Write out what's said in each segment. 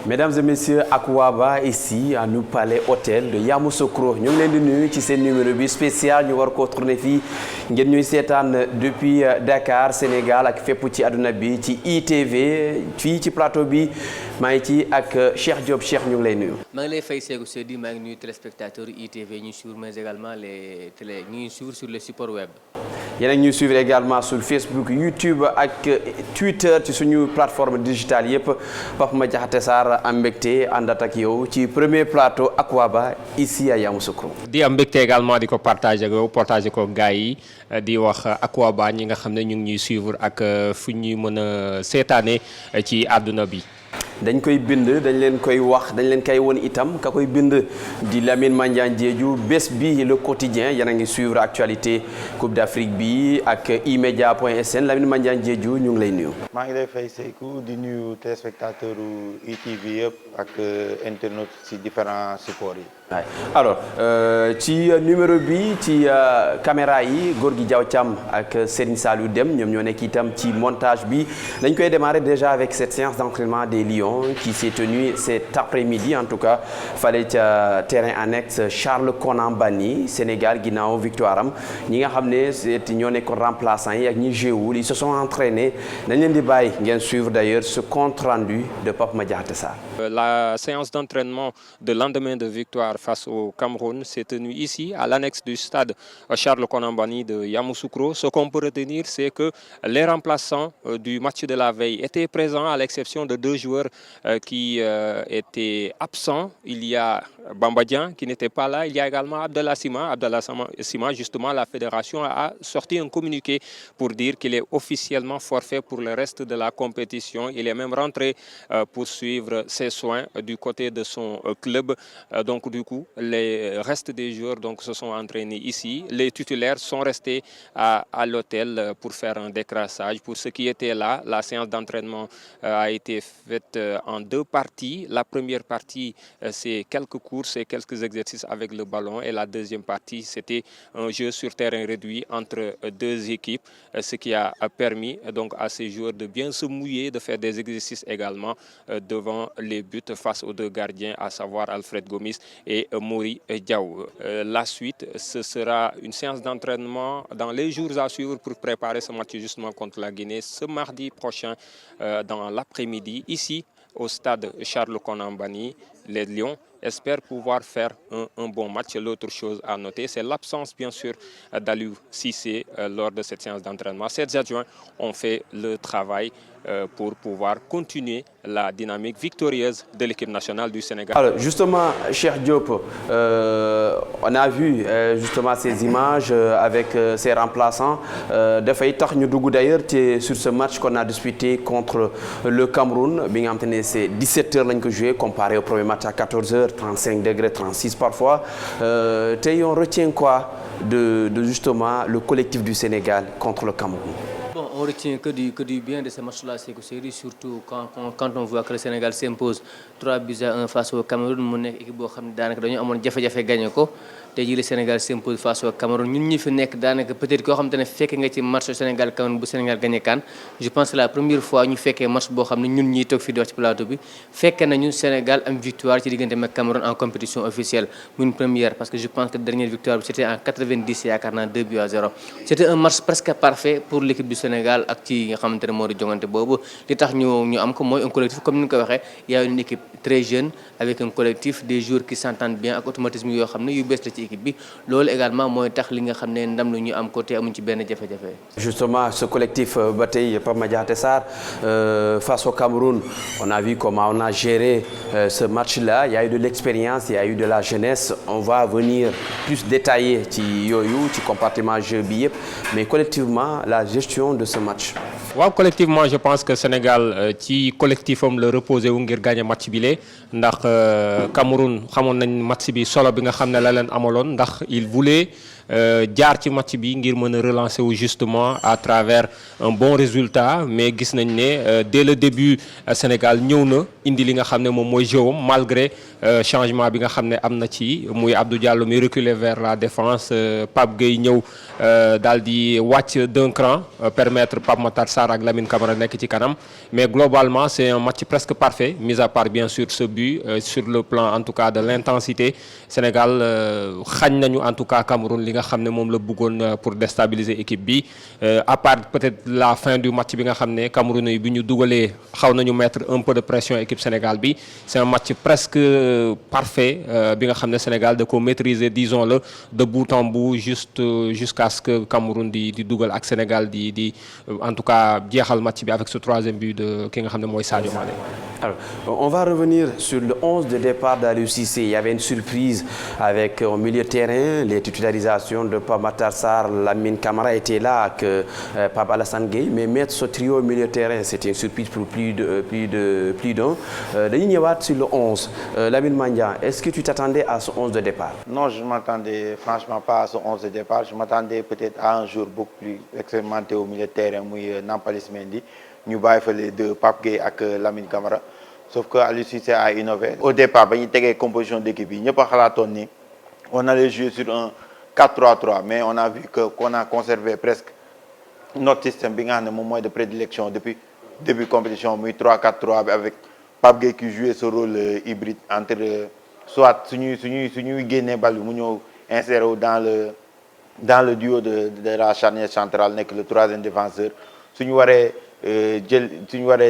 Mesdames et messieurs, Akouaba ici à New Palais Hôtel de Yamoussoukro ñu ngi leen di nuyu ci seen numéro bi spécial ñu war koo tourné fii ngeen ñuy seetaan depuis Dakar Sénégal ak fépp ci àdduna bi ci ITV fii ci plateau bi maa ngi ci ak Cheikh Diop. Cheikh ñu ngi lay nuyu. maa ngi lay fay Seydou Seydi maa ngi nuyu téléspectateurs ITV ñu suivre mais également ñu suivre sur les supports web. yéen a ngi ñuy suivre également sur Facebook YouTube ak Twitter ci suñu plateforme digitale yëpp Pape Madiakhate Sarr am mbégte àndat ak yow ci premier plateau Akouaba ici à Yamoussoukro. di am mbégte également di ko partager ak yow partager ko gars yi di wax Akouaba ñi nga xam ne ñu ngi ñuy suivre ak fu ñuy mën a seetaane ci àdduna bi. dañ koy bind dañ leen koy wax dañ leen koy won itam ka koy bind di Lamine Mandiane Diédhiou bés bi le quotidien yéen a ngi suivre actualité Coupe d'Afrique bi ak imedia.sn Lamine Mandiane Diédhiou ñu ngi lay nuyu. maa ngi lay fay Seykou di nuyu téléspectateur ITV yëpp ak internautes ci différents supports yi. waaw alors ci numéro bi ci caméra yi Gorgui Diaw Thiam ak Serigne Saliou Deme ñoom ñoo nekk itam ci montage bi dañ koy démarrer déjà avec cette séance d'entraînement des Lions qui s'est tenue cet après-midi en tout cas fale ca terrain annexe Charles Konan Banny Sénégal ginnaaw victoire am ñi nga xam ne ñoo nekkoon remplaçants yi ak ñi jéewul ils se sont entraînés dañ leen di bàyyi ngeen suivre d'ailleurs ce compte rendu de Pape Madiakhate Sarr. La séance d'entraînement de lendemain de victoire face au Cameroun s'est tenue ici à l'annexe du stade Charles Konan Banny de Yamoussoukro. Ce qu'on peut retenir, c'est que les remplaçants du match de la veille étaient présents à l'exception de deux joueurs qui étaient absents. Il y a Bamba Dieng qui n'était pas là. Il y a également Abdallah Sima. Justement, la fédération a sorti un communiqué pour dire qu'il est officiellement forfait pour le reste de la compétition. Il est même rentré pour suivre ses soins du côté de son club. Donc du coup, les restes des joueurs se sont entraînés ici. Les titulaires sont restés à l'hôtel pour faire un décrassage. Pour ceux qui étaient là, la séance d'entraînement a été faite en deux parties. La première partie, c'est quelques courses et quelques exercices avec le ballon. Et la deuxième partie, c'était un jeu sur terrain réduit entre deux équipes, ce qui a permis donc à ces joueurs de bien se mouiller, de faire des exercices également devant les buts face aux deux gardiens, à savoir Alfred Gomis et Mori Diaw. La suite, ce sera une séance d'entraînement dans les jours à suivre pour préparer ce match justement contre la Guinée ce mardi prochain dans l'après-midi ici au stade Charles Konan Banny. Les Lions espèrent pouvoir faire un bon match. L'autre chose à noter, c'est l'absence bien sûr d'Aliou Cissé lors de cette séance d'entraînement. Ces adjoints ont fait le travail pour pouvoir continuer la dynamique victorieuse de l'équipe nationale du Sénégal. Alors justement, Cheikh Diop, on a vu justement ces images avec ces remplaçants. Dafay tax ñu dugg d'ailleurs sur ce match qu'on a disputé contre le Cameroun bi nga xamante ne c'est 17h lañ ko joué comparé au premier match à 14h 35 degrés 36 parfois. Tey on retient quoi de justement le collectif du Sénégal contre le Cameroun? Bon, on retient que du bien de ce match-là, c'est que c'est surtout quand on voit que le Sénégal s'impose 3-1 face au Cameroun mu nekk équipe boo xam ne daanaka dañoo amoon jafe-jafe gagné ko tey jii le Sénégal s'impose face au Cameroun ñun ñi fi nekk daanaka peut-être koo xam te ne fekke nga ci match Sénégal Cameroun bu Sénégal gagné CAN je pense que la première fois ñu fekkee match boo xam ne ñun ñiy toog fii di wax ci plateau bi fekke nañu Sénégal am victoire ci diggante ak Cameroun en compétition officielle muy une première parce que je pense que dernière victoire bi c'était en 90 yaakaar naa 2-0. C'était un match presque parfait pour l'équipe du Sénégal ak ci nga xamante ne moo di jongante boobu li tax ñu am ko mooy un collectif comme ni nga ko waxee y a une équipe très jeune avec un collectif des joueurs qui s'entendent bien ak automatisme yoo xam ne yu bees la ci équipe bi loolu également mooy tax li nga xam ne ndam lu ñu am ko te amuñ ci benn jafe-jafe. Justement ce collectif ba tey Pape Madiakhate Sarr face au Cameroun on a vu comment on a géré ce match-là il y a eu de l'expérience il y a eu de la jeunesse on va venir plus détailler ci yooyu ci compartiment jeu bi yëpp mais collectivement la gestion de ce match. waaw collectivement je pense que Sénégal ci collectif am la reposé wu ngir gagner match bi lee ndax Cameroun xamoon nañ match bi solo bi nga xam ne la leen amaloon ndax il voulait jaar ci match bi ngir mën a relancer wu justement à travers un bon résultat mais gis nañ ne dès le début Sénégal ñëw na indi li nga xam ne moom mooy jeu am malgré changement bi nga xam ne am na ci muy Abdou Diallo mi reculer vers la défense Pape Gueye ñëw daal di wàcc d'un cran permettre Pape Matar Sarr Sarr ak Lamine Camara nekk ci kanam mais globalement c'est un match presque parfait mis à part bien sûr ce but sur le plan en tout cas de l'intensité Sénégal xañ nañu en tout cas Cameroun li nga xam ne moom la bëggoon pour déstabiliser équipe bi à part peut-être la fin du match bi nga xam ne Cameroun yi bi ñu dugalee xaw nañu mettre un peu de pression équipe Sénégal bi c'est un match presque parfait bi nga xam ne Sénégal da ko maîtriser disons-le de bout en bout jusqu'à ce que Cameroun di dugal ak Sénégal di en tout cas jeexal match bi avec ce troisième but de ki nga xam ne mooy Sadio Mané. Alors, on va revenir sur le 11 de départ d'Aliou Cissé. Il y avait une surprise avec au milieu de terrain, les titularisations de Pape Matar Sarr, Lamine Camara était là avec Pape Alassane Gueye, mais mettre ce trio au milieu de terrain, c'était une surprise pour plus d'un. Dañuy ñëwaat sur le 11. Lamine Mandiang, est-ce que tu t'attendais à ce 11 de départ? Non, je ne m'attendais franchement pas à ce 11 de départ. Je m'attendais peut-être à un joueur beaucoup plus expérimenté au milieu de terrain, muy Nampalys Mendy. Ñu bàyyi fa les deux Pape Gueye ak Lamine Camara. Sauf que Aliou Cissé a innové. Au départ, ba ñu tegee composition d'équipe yi ñëpp a xalaatoon ni on allait jouer sur un 4-3-3, mais on a vu qu'on a conservé presque notre système bi nga xam ne moom mooy de prédilection depuis début compétition muy 3-4-3 bi avec Pape Gueye qui jouait ce rôle hybride entre soit suñuy génnee bal bi mu ñëw insérer dans le duo de la charnière centrale nekk le troisième défenseur suñu waree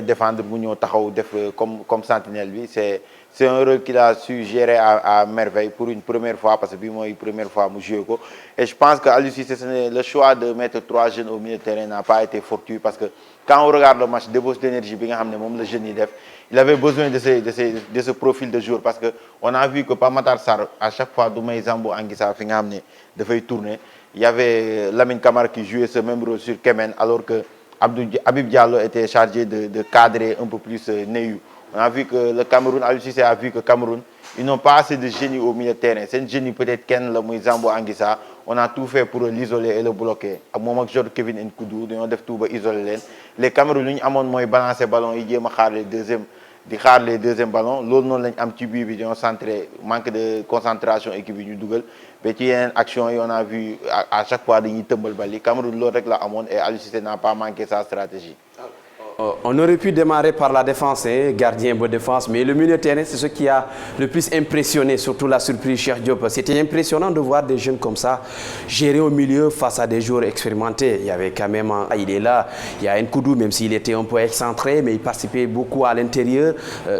défendre mu ñëw taxaw def comme sentinelle bi c'est un rôle qu'il a su gérer à merveille pour une première fois parce que bii mooy première fois mu joué ko et je pense que Aliou Cissé le choix de mettre 3 jeunes au milieu de terrain n'a pas été fortuit parce que quand on regarde le match débauche d'énergie bi nga xam ne moom la jeunes yi def il avait besoin de ce profil de joueur parce que on a vu que Pape Matar Sarr à chaque fois du may Zambo Anguissa fi nga xam ne dafay tourner il y avait Lamine Camara qui jouait ce même rôle sur Kemen alors que Habib Diallo était chargé de cadrer un peu plus Neyou. On a vu que le Cameroun, Aliou Cissé a vu que Cameroun, ils n'ont pas assez de génie au milieu de terrain. C'est un génie peut-être Ken, le Zambo Anguissa. On a tout fait pour l'isoler et le bloquer. À moment que George Kevin Nkoudou, on a fait tout pour isoler. Les Camerounais, ils ont balancé le ballon, ils ont fait les deuxièmes ballons. L'autre, non, un petit but, ils ont centré, manque de concentration équipe du Dougal. Petit action, on a vu à chaque fois qu'ils tombent le ballon. Cameroun, l'autre, et Aliou Cissé n'a pas manqué sa stratégie. On aurait pu démarrer par la défense, gardien de défense, mais le milieu de terrain, c'est ce qui a le plus impressionné, surtout la surprise Cheikh Diop. C'était impressionnant de voir des jeunes comme ça gérer au milieu face à des joueurs expérimentés. Il y avait quand même, il est là, il y a Nkoudou, même s'il était un peu excentré, mais il participait beaucoup à l'intérieur.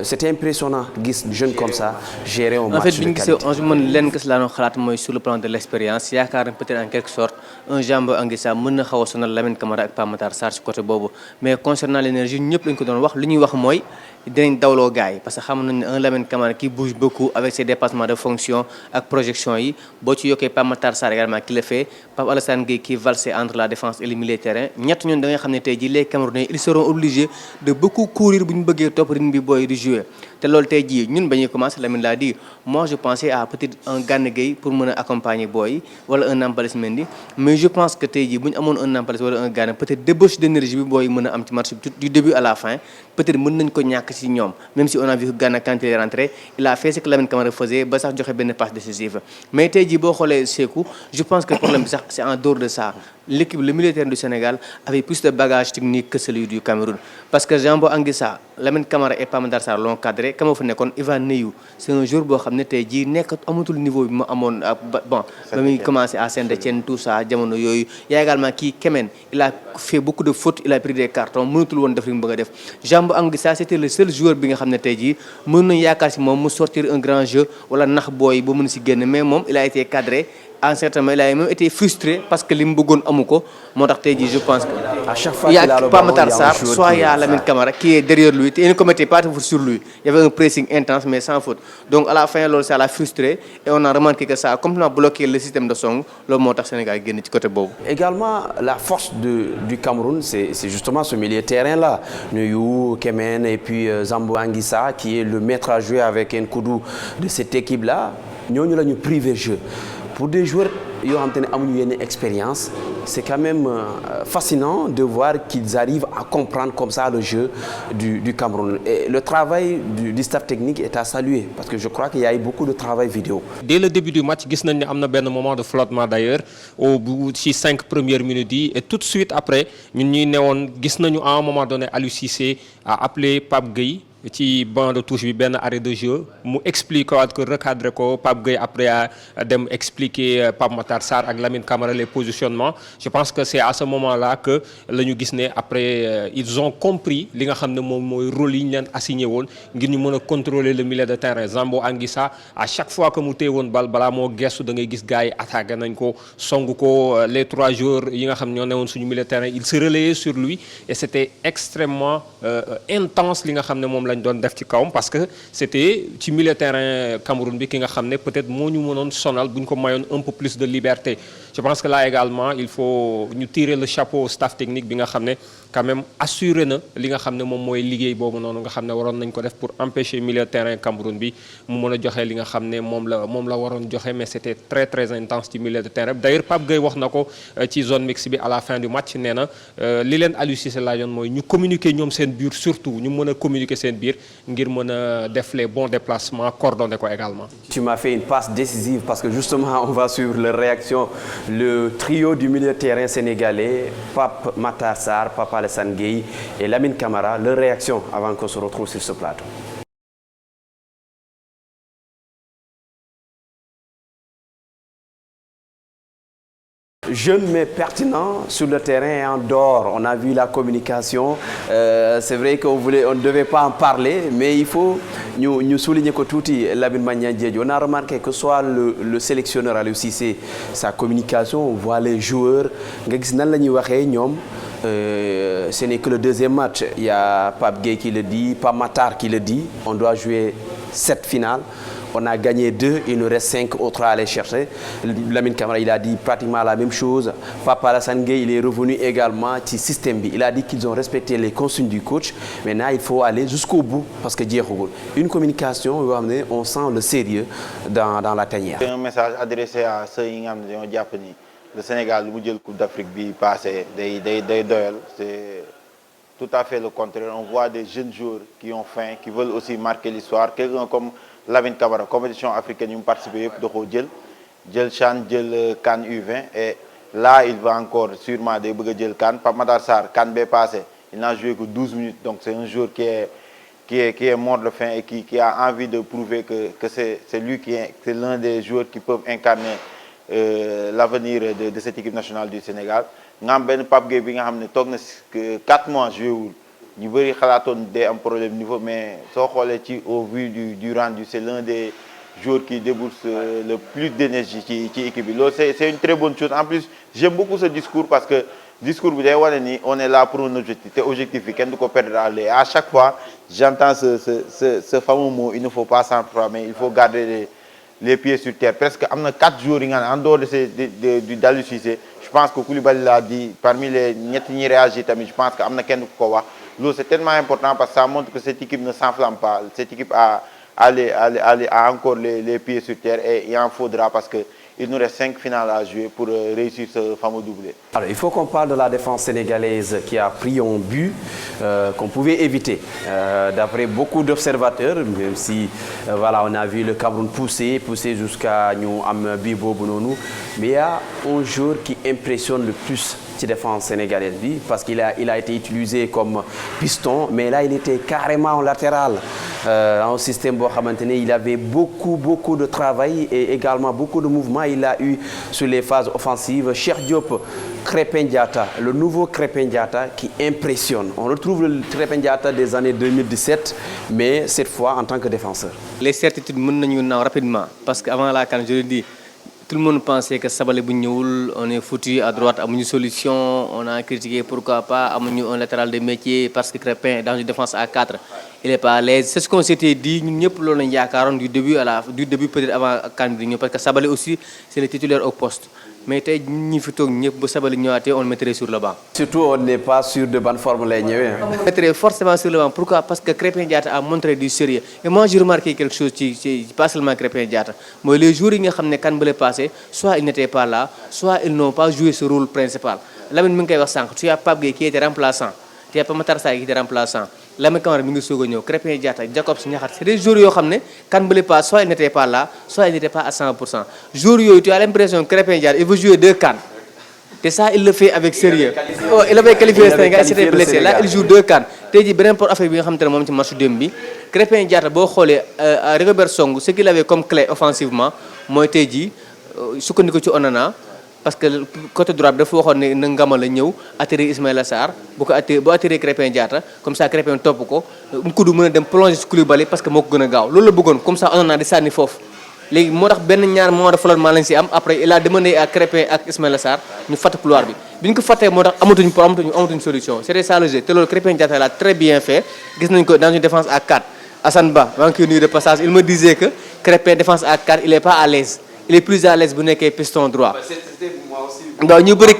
C'était impressionnant, des jeunes comme ça gérer un match de qualité. En fait, sur le plan de l'expérience, il y a peut-être en quelque sorte un Jambo Anguissa mën na xaw a sonal Lamine Camara ak Pape Matar Sarr ci côté boobu mais concernant l'énergie ñëpp lañ ko doon wax li ñuy wax mooy dinañ dawloo gars yi parce que xam nañ ne un Lamine Camara qui bouge beaucoup avec ses dépassements de fonction ak projection yi boo ci yokkee Pape Matar Sarr également qui le fait Pape Alassane Gueye qui valse entre la défense et le milieu de terrain ñett ñun da nga xam ne tey jii les Camerounais ils seront obligés de beaucoup courir bu ñu bëggee topp rythme bi booy di jouer te loolu tey jii ñun ba ñuy commencé Lamine l'a dit moi je pensais à peut-être un Gana Gueye pour mën a accompagner booy wala un Nampalys Mendy mais je pense que tey jii bu ñu amoon un Nampalys wala un Gana peut-être débauche d'énergie bi booy mën a am ci match bi du début à la fin peut-être mën nañ ko ñàkk ci ñoom même si on a vu que Gana quand il est rentré il a fait ce que Lamine Camara faisait ba sax joxe benn passe décisive mais tey jii boo xoolee Sékou je pense que problème bi sax c'est en dehors de ça l'équipe le milieu de terrain du Sénégal avait plus de bagages techniques que celui du Cameroun parce que Jambo Anguissa Lamine Camara et Pape Matar Sarr l'ont cadré comme fa nekkoon Ivan Neyou c'est un joueur boo xam ne tey jii nekk amatul niveau bi mu amoon bon ba muy commencé à Saint-Étienne tout ça jamono yooyu y a également kii Kemen il a fait beaucoup de fautes il a pris des cartons mënatul woon def li mu bëgg a def Jambo Anguissa c'était le seul joueur bi nga xam ne tey jii mën nañu yaakaar si moom mu sortir un grand jeu wala nax booy ba mën si génn mais moom il a été cadré à un certain moment il a même été frustré parce que li mu bëggoon amu ko moo tax tey jii je pense que à chaque fois il y a Pape Matar Sarr soit il y a Lamine Camara qui est derrière lui et il ne commettait pas de faute sur lui il y avait un pressing intense mais sans faute donc à la fin loolu ça l'a frustré et on a remarqué que ça a complètement bloqué le système de song loolu moo tax Sénégal génn ci côté boobu. Également la force du Cameroun c'est justement ce milieu de terrain là Neyou, Kemen et puis Zambo Anguissa qui est le maître à jouer avec Nkoudou de cette équipe là ñooñu la ñu privé jeu. pour des joueurs qui ont une expérience, c'est quand même fascinant de voir qu'ils arrivent à comprendre comme ça le jeu du Cameroun. Et le travail du staff technique est à saluer parce que je crois qu'il y a eu beaucoup de travail vidéo. Dès le début du match, nous avons eu un moment de flottement d'ailleurs, au bout de 5 premières minutes. Et tout de suite après, nous avons à un moment donné Aliou Cissé a appelé Pape Gueye. Ci banc de touche bi ben arrêt de jeu mu expliquer waat ko recadrer ko Pape Gueye après a dem expliquer Pape Matar Sarr ak Lamine Camara les positionnements. Je pense que c'est à ce moment-là que lañu gis né après ils ont compris li nga xamné mom moy rôle yi ñu leen assigné won ngir ñu mëna contrôler le milieu de terrain. Zambo Anguissa à chaque fois que mu téye woon bal bala mo gestu da ngay gis gaay attaqué nañ ko songu ko les 3 joueurs yi nga xam ñoo néwon suñu milieu de terrain ils se relayaient sur lui et c'était extrêmement intense li nga xamné mom doon def ci kawam parce que c'était ci milieu terrain Cameroun bi ki nga xamné peut-être moo ñu mënoon sonal buñ ko mayoon un peu plus de liberté. Je pense que là également il faut ñu tirer le chapeau au staff technique bi nga xamné quand même assurer na li nga xamné mom moy liggéey bobu nonu nga xamné waron nañ ko def pour empêcher milieu terrain Cameroun bi mu mëna joxé li nga xamné mom la waron joxé mais c'était très très intense ci milieu de terrain. D'ailleurs Pape Gueye wax nako ci zone mixte bi à la fin du match néna li leen Aliou Cissé laajoon moy ñu communiquer ñom seen biir surtout ñu mëna communiquer seen biir ngir mëna def les bons déplacements coordonner ko également. Tu m'as fait une passe décisive parce que justement on va suivre leur réaction. Le trio du milieu de terrain sénégalais, Pape Matar Sarr, Papa Alassane Gueye et Lamine Camara, leur réaction avant qu'on se retrouve sur ce plateau. Jeune mais pertinent sur le terrain et en dehors. On a vu la communication. C'est vrai qu'on ne devait pas en parler, mais il faut nous souligner que tout Lamine Magnan Diédhiou. On a remarqué que soit le sélectionneur Aliou Cissé, sa communication, on voit les joueurs. Ce n'est que le deuxième match. Il y a Pape Gueye qui le dit, Pape Matar qui le dit. On doit jouer 7 finales. On a gagné 2, il nous reste 5 autres à aller chercher. Lamine Camara, il a dit pratiquement la même chose. Papa Alassane Gueye, il est revenu également du système B. Il a dit qu'ils ont respecté les consignes du coach. Maintenant, il faut aller jusqu'au bout parce que une communication, on sent le sérieux dans la tanière. C'est un message adressé à ceux qui ont Japonais. Le Sénégal, le Coupe d'Afrique passé, c'est tout à fait le contraire. On voit des jeunes joueurs qui ont faim, qui veulent aussi marquer l'histoire. Quelqu'un comme Lamine Camara, compétition africaine, ils ont participé à Djel Chan, Djel Can U20 et là il va encore sûrement des Djel Can. Pape Matar Sarr, Can B passé, il n'a joué que 12 minutes, donc c'est un joueur qui est mort de faim et qui a envie de prouver que c'est lui qui est l'un des joueurs qui peuvent incarner l'avenir de cette équipe nationale du Sénégal. Nous avons un Pape Gueye qui a 4 mois joué. Nous avons un problème niveau, mais au vu du rendu, c'est l'un des joueurs qui débourse le plus d'énergie qui équipe. C'est une très bonne chose. En plus, j'aime beaucoup ce discours parce que le discours, on est là pour un objectif. C'est objectif, à chaque fois, j'entends ce fameux mot, il ne faut pas s'enflammer, il faut garder les pieds sur terre. Presque 4 jours en dehors d'Aliou Cissé. Je pense que Koulibaly l'a dit, parmi les qui réagissent, je pense qu'il y a quelqu'un qui c'est tellement important parce que ça montre que cette équipe ne s'enflamme pas. Cette équipe a encore les pieds sur terre et il en faudra parce qu'il nous reste 5 finales à jouer pour réussir ce fameux doublé. Alors, il faut qu'on parle de la défense sénégalaise qui a pris un but qu'on pouvait éviter. D'après beaucoup d'observateurs, même si voilà, on a vu le Cameroun pousser jusqu'à nous am Bibo Bononou, mais il y a un joueur qui impressionne le plus cette défense sénégalaise parce qu'il a été utilisé comme piston, mais là il était carrément en latéral. En système il avait beaucoup de travail et également beaucoup de mouvements. Il a eu sur les phases offensives Cheikh Diop, Krépin Diatta, le nouveau Krépin Diatta qui impressionne. On retrouve le Krépin Diatta des années 2017, mais cette fois en tant que défenseur. Les certitudes nous rapidement parce qu'avant la CAN, je le dis, tout le monde pensait que Sabalé Bougnoul, on est foutu à droite, à une solution, on a critiqué pourquoi pas, à un latéral de métier parce que Crépin dans une défense à 4, il n'est pas à l'aise. C'est ce qu'on s'était dit, nous du début peut-être avant CAN, parce que Sabalé aussi c'est le titulaire au poste. mais tey ñi fi toog ñëpp bu Sabaly ñëwaatee on le mettrait sur le banc. Surtout on n'est pas sûr de bonne forme lay ñëwee. On le mettrait forcément sur le banc. Pourquoi? Parce que Krépin Diatta a montré du sérieux. Et moi j'ai remarqué quelque chose pas seulement Krépin Diatta, mais les jours yi nga xam ne kan bële passé soit ils n'étaient pas là, soit ils n'ont pas joué ce rôle principal. Lamine mi ngi koy wax sànq tu as Pape Gueye qui était remplaçant, tu as Matar Sarr qui était remplaçant. Lamine Camara mi ngi soog a ñëw Krépin Diatta Jacobs Niakhaté c'est des joueurs yoo xam ne kan bële pas soit ils n'étaient pas là, soit ils n'étaient pas à 100%. Joueurs yooyu tu as l'impression que Krépin Diatta il veut jouer 2 CAN. Et ça il le fait avec sérieux. Il avait qualifié le Sénégal, il s'était blessé. Là il joue 2 CAN. Tey jii beneen pour affaire bi nga xamante ne moom ci match démb bi Krépin Diatta boo xoolee Rigobert Song ce qu'il avait comme clé offensivement mooy tey jii sukkandiku ci Onana. Parce que côté droit bi dafa waxoon ne na Ngama la ñëw atterrir Ismaïla Sarr bu atterrir Krépin Diatta comme ça Krépin topp ko Nkoudou mën a dem plonger ci Koulibaly parce que moo ko gën a gaaw loolu la bëggoon comme ça Onana di sànni foofu léegi moo tax benn ñaar moment de flottement lañ si am après il a demandé à Krépin ak Ismaïla Sarr ñu fatt couloir bi bi ñu ko fattee moo tax amatuñ solution c'était ça le jeu te loolu Krépin Diatta l'a très bien fait gis nañ ko dans une défense à 4 Assane Ba maa ngi koy nuyu de passage il me disait que Krépin défense à 4 il est pas à l'aise il est plus à l'aise bu nekkee piston droit. Donc ñu bëri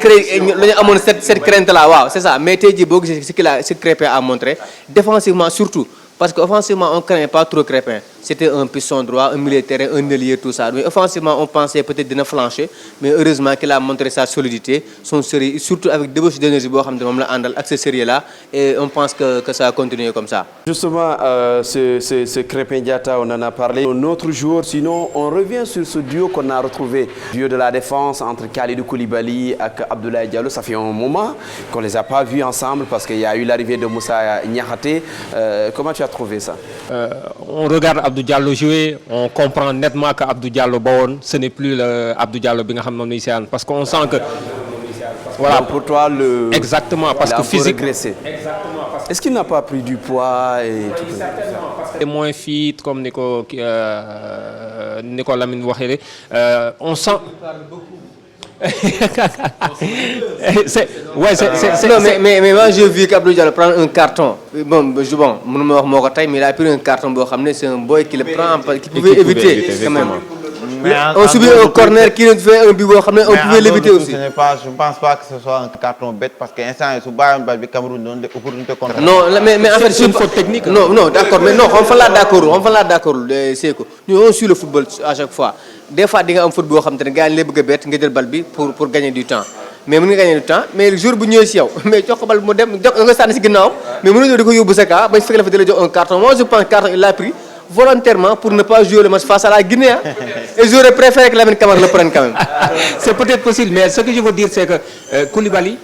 lañu amoon cette crainte là waaw c'est ça mais tey jii boo gisee ce Krépin a montré défensivement surtout parce que offensivement on craint pas trop Krépin c'était un piston droit un milieu de terrain un ailier tout ça mais offensivement on pensait peut-être dina flancher mais heureusement qu'il a montré sa solidité son sérieux surtout avec débauche d'énergie boo xam ne moom la àndal ak ce sérieux là et on pense que ça va continuer comme ça. Justement ce Krépin Diatta on en a parlé. Un autre joueur sinon on revient sur ce duo qu'on a retrouvé duo de la défense entre Kalidou Koulibaly et Abdoulaye Diallo. Ça fait un moment qu'on les a pas vus ensemble parce qu'il y a eu l'arrivée de Moussa Niakhaté. Comment tu as trouvé ça? On regarde Abdou Diallo jouer, on comprend nettement que Abdou Diallo Bawon, ce n'est plus le Abdou Diallo bi nga xam moom parce qu'on sent que voilà donc pour toi exactement parce que physique exactement parce que... Est-ce qu'il n'a pas pris du poids et tout ça? Parce que moins fit comme ni ko Lamine waxee on sent mais moi j'ai vu qu'Abdou Diallo prendre un carton mënuma wax moo ko tey mais il a pris un carton boo xam ne c'est un boy qui le prend qui pouvait éviter quand même. On subit un corner qui nous fait un but boo xam ne on pouvait l'éviter aussi. Je ne pense pas que ce soit un carton bête parce que instant su bàyyoon bal bi Cameroun doon de opportunité contre. Non mais en fait c'est une faute technique. Non d'accord mais non on fa la d'accord c'est que nous on suit le football à chaque fois des fois di nga am foot boo xam te ne gars yi lay bëgg a bett nga jël bal bi pour gagner du temps mais mën nga gagner du temps mais le jour bu ñëwee si yow mais jox ko bal mu dem jox nga sànni si ginnaaw mais mën nga di ko yóbbu sa cas ba fekk la fa di la jox un carton moi je pense carton il l'a pris volontairement pour ne pas jouer le match face à la Guinée et j'aurais préféré que Lamine Camara le prenne quand même. C'est peut-être possible mais ce que je veux dire c'est que Koulibaly